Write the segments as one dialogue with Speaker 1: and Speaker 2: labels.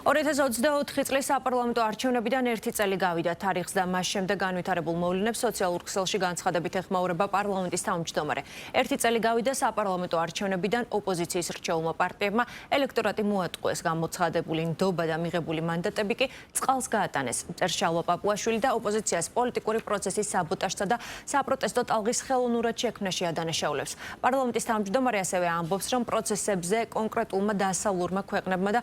Speaker 1: 2024 წლის საპარლამენტო არჩევნებიდან ერთი წელი გავიდა თარიღს და მას შემდეგ განვითარებულ მოვლენებს სოციალურ ქსელში განცხადებით ეხმაურება პარლამენტის თავმჯდომარე. ერთი წელი გავიდა საპარლამენტო არჩევნებიდან ოპოზიციის რჩეულმა პარტიებმა ელექტორატი მოატყუეს, გამოცხადებული ნდობა და მიღებული მანდატები კი წყალს გაატანეს. წერშალვა პაპუაშვილი და ოპოზიციას პოლიტიკური პროცესის საბოტაჟსა და საპროტესტო ტალღის ხელოვნურად შექმნაში ადანაშაულებს. პარლამენტის თავმჯდომარე ასევე ამბობს, რომ პროცესებზე კონკრეტულმა დასავლურმა ქვეყნებმა და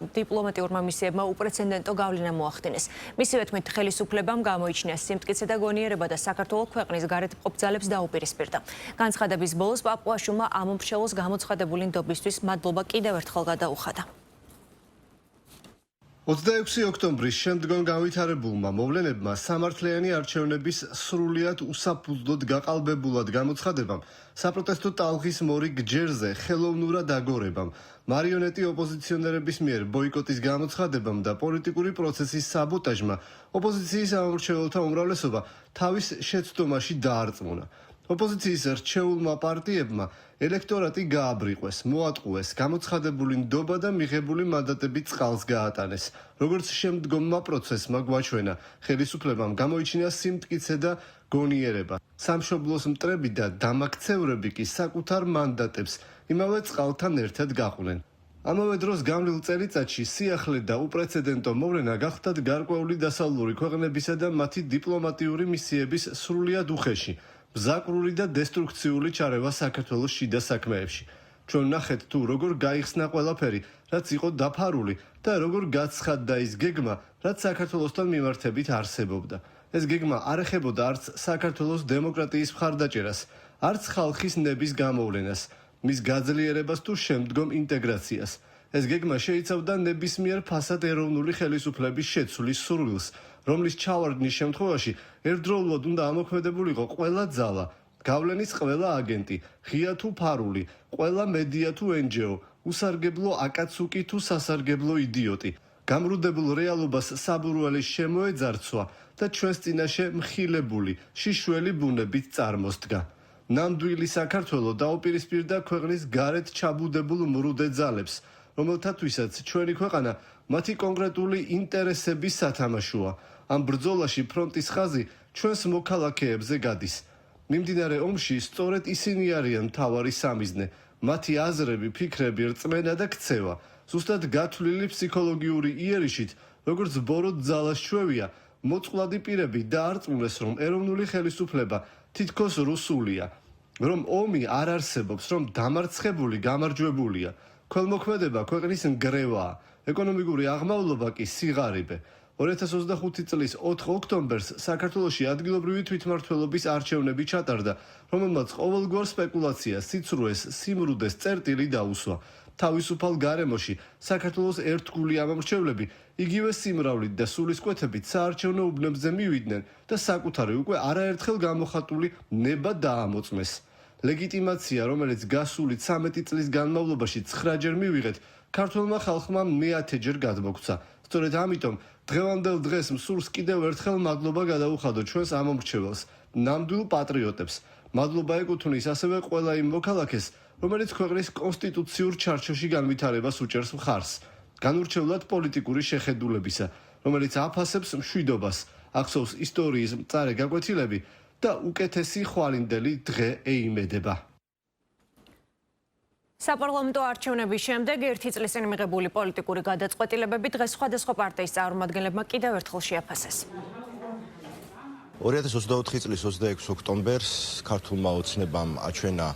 Speaker 1: დიპლომატიურმა მისიებმა უპრეცედენტო გავლენა მოახდინეს. მისივე თქმით, ხელისუფლებამ გამოიჩინა სიმტკიცე და გონიერება და საქართველოს ქვეყნის გარეთ მყოფ ძალებს დაუპირისპირდა. განცხადების ბოლოს პაპუაშვილმა ამომრჩეველს გამოცხადებული ნდობისთვის მადლობა კიდევ ერთხელ გადაუხადა.
Speaker 2: 26 ოქტომბრის შემდგომ განვითარებულმა მოვლენებმა სამართლიანი არჩევნების სრულიად უსაფუძვლოდ გაყალბებულად გამოცხადებამ, საპროტესტო ტალღის მორიგ ჯერზე ხელოვნურად აგორებამ, მარიონეტი ოპოზიციონერების მიერ ბოიკოტის გამოცხადებამ და პოლიტიკური პროცესის საბოტაჟმა ოპოზიციის ამომრჩეველთა უმრავლესობა თავის შეცდომაში დაარწმუნა. ოპოზიციის რჩეულმა პარტიებმა ელექტორატი გააბრიყვეს, მოატყუეს, გამოცხადებული ნდობა და მიღებული მანდატები წყალს გაატანეს. როგორც შემდგომმა პროცესმა გვაჩვენა, ხელისუფლებამ გამოიჩინა სიმტკიცე და გონიერება. სამშობლოს მტრები და დამაქცევრები კი საკუთარ მანდატებს იმავე წყალთან ერთად გაყვნენ. ამავე დროს გამრიულ წელიწადში სიახლე და უპრეცედენტო მოვლენა გახდათ გარკვეული დასავლური ქვეყნებისა და მათი დიპლომატიური მისიების სრულიად უხეში. მზაკრული და დესტრუქციული ჩარევა საქართველოს შიდა საქმეებში. ჩვენ ნახეთ თუ როგორ გაიხსნა ყველაფერი, რაც იყო დაფარული და როგორ გაცხადდა ის გეგმა, რაც საქართველოსთან მიმართებით არსებობდა. ეს გეგმა არ ეხებოდა არც საქართველოს დემოკრატიის მხარდაჭერას, არც ხალხის ნების გამოვლენას, მის გაძლიერებას თუ შემდგომ ინტეგრაციას. ეს გეგმა შეიცავდა ნებისმიერ ფასად ეროვნული ხელისუფლების შეცვლის სურვილს, რომლის ჩავარდნის შემთხვევაში ერთდროულად უნდა ამოქმედებულიყო ყველა ძალა, გავლენის ყველა აგენტი, ღია თუ ფარული, ყველა მედია თუ NGO, უსარგებლო აკაცუკი თუ სასარგებლო იდიოტი. გამრუდებულ რეალობას საბურველის შემოეძარცვა და ჩვენს წინაშე მხილებული, შიშველი ბუნებით წარმოსდგა. ნამდვილი საქართველო დაუპირისპირდა ქვეყნის გარეთ ჩაბუდებულ მრუდე ძალებს, რომელთათვისაც ჩვენი ქვეყანა მათი კონკრეტული ინტერესების სათამაშოა. ამ ბრძოლაში ფრონტის ხაზი ჩვენს მოქალაქეებზე გადის. მიმდინარე ომში სწორედ ისინი არიან მთავარი სამიზნე, მათი აზრები, ფიქრები, რწმენა და ქცევა. ზუსტად გათვლილი ფსიქოლოგიური იერიშით, როგორც ბოროტ ძალას ჩვევია, მოწყვლადი პირები დაარწმუნეს, რომ ეროვნული ხელისუფლება თითქოს რუსულია, რომ ომი არ არსებობს, რომ დამარცხებული გამარჯვებულია. ქველმოქმედება ქვეყნის ნგრევაა, ეკონომიკური აღმავლობა კი სიღარიბე. 2025 წლის 4 ოქტომბერს საქართველოში ადგილობრივი თვითმმართველობის არჩევნები ჩატარდა, რომელმაც ყოველგვარ სპეკულაციას, სიცრუეს, სიმრუდეს წერტილი დაუსვა. თავისუფალ გარემოში საქართველოს ერთგული ამომრჩევლები იგივე სიმრავლით და სულისკვეთებით საარჩევნო უბნებზე მივიდნენ და საკუთარი უკვე არაერთხელ გამოხატული ნება დაამოწმეს. ლეგიტიმაცია, რომელიც გასული 13 წლის განმავლობაში 9-ჯერ მივიღეთ, ქართველმა ხალხმა მე-10-ჯერ გადმოგცა. სწორედ ამიტომ დღევანდელ დღეს მსურს კიდევ ერთხელ მადლობა გადაუხადო ჩვენს ამომრჩეველს, ნამდვილ პატრიოტებს. მადლობა ეკუთვნის ასევე ყველა იმ მოქალაქეს, რომელიც ქვეყნის კონსტიტუციურ ჩარჩოში განვითარებას უჭერს მხარს, განურჩევლად პოლიტიკური შეხედულებისა, რომელიც აფასებს მშვიდობას, ახსოვს ისტორიის მწარე გაკვეთილები და უკეთესი ხვალინდელი დღე ეიმედება.
Speaker 1: საპარლამენტო არჩევნების შემდეგ ერთი წლის წინ მიღებული პოლიტიკური გადაწყვეტილებები დღეს სხვადასხვა პარტიის წარმომადგენლებმა კიდევ ერთხელ შეაფასეს.
Speaker 3: 2024 წლის 26 ოქტომბერს ქართულმა ოცნებამ აჩვენა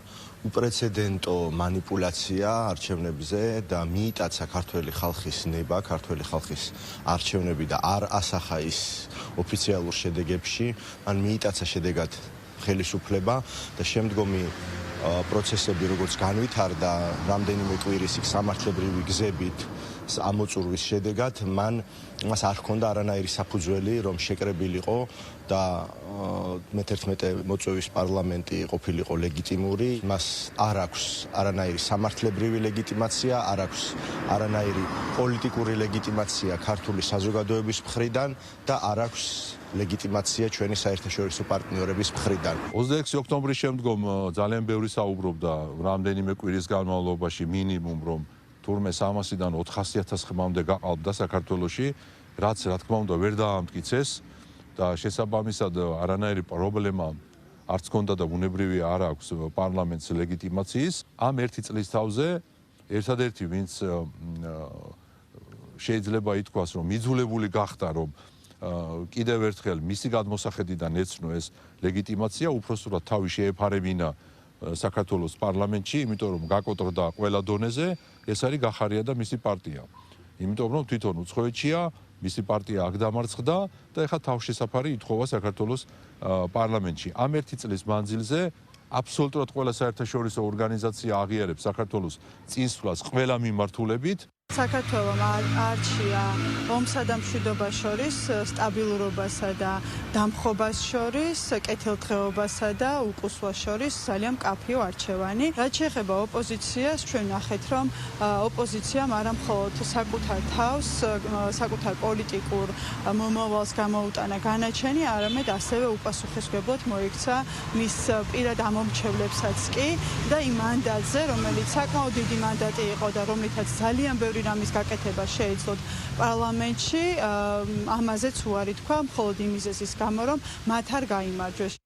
Speaker 3: უპრეცედენტო манипуляция არჩევნებზე და მიიტაცა ქართველი ხალხის ნება, ქართველი ხალხის არჩევნები და არ ასახა ის ოფიციალურ შედეგებში, ან მიიტაცა შედეგად ხელისუფლება და შემდგომი პროცესები როგორც განვითარდა, რამდენიმე კვირის იქ სამართლებრივი გზებით ამოწურვის შედეგად, მას არ ჰქონდა არანაირი საფუძველი, რომ შეკრებილიყო და მე-11 მოწვევის პარლამენტი ყოფილიყო ლეგიტიმური, მას არ აქვს არანაირი სამართლებრივი ლეგიტიმაცია, არ აქვს არანაირი პოლიტიკური ლეგიტიმაცია ქართული საზოგადოების მხრიდან და არ აქვს ლეგიტიმაცია ჩვენი საერთაშორისო პარტნიორების მხრიდან.
Speaker 4: 26 ოქტომბრის შემდგომ ძალიან ბევრი საუბრობდა რამდენიმე კვირის განმავლობაში მინიმუმ რომ თურმე 300-დან 400.000 ხმამდე გაყალბდა საქართველოში, რაც რა თქმა უნდა ვერ დაამტკიცეს და შესაბამისად არანაირი პრობლემა არც ქონდა და ბუნებრივი არ აქვს პარლამენტს ლეგიტიმაციის. ამ ერთი წლის თავზე ერთადერთი ვინც შეიძლება ითქვას რომ მიძულებული გახდა რომ კიდევ ერთხელ მისი გადმოსახედიდან ეცნო ეს ლეგიტიმაცია, უпроსტურად თავი შეეფარებინა საქართველოს პარლამენტში, იმიტომ რომ გაკოტრდა ყველა დონეზე, ეს არის გახარია და მისი პარტია. იმიტომ რომ თვითონ უცხოეთშია, მისი პარტია აქ დამარცხდა და ეხლა თავშესაფარი ითხოვა საქართველოს პარლამენტში. ამ ერთი წლის მანძილზე აბსოლუტურად ყველა საერთაშორისო ორგანიზაცია აღიარებს საქართველოს წინსვლას ყველა მიმართულებით.
Speaker 5: საქართველომ არჩია ომსა და მშვიდობას შორის, სტაბილურობასა და დამხობას შორის, კეთილდღეობასა და უკუსვას შორის ძალიან მკაფიო არჩევანი. რაც შეეხება ოპოზიციას, ჩვენ ნახეთ, რომ ოპოზიციამ არა მხოლოდ საკუთარ თავს, საკუთარ პოლიტიკურ მომავალს გამოუტანა განაჩენი, არამედ ასევე უპასუხისმგებლად მოიქცა მის პირად ამომრჩევლებსაც კი და იმ მანდატზე, რომელიც საკმაოდ დიდი მანდატი იყო და რომლითაც ძალიან ბევრი რამის გაკეთება შეეძლოთ პარლამენტში, ამაზეც უარი თქვა მხოლოდ იმ მიზეზის გამო, რომ მათ არ გაიმარჯვეს.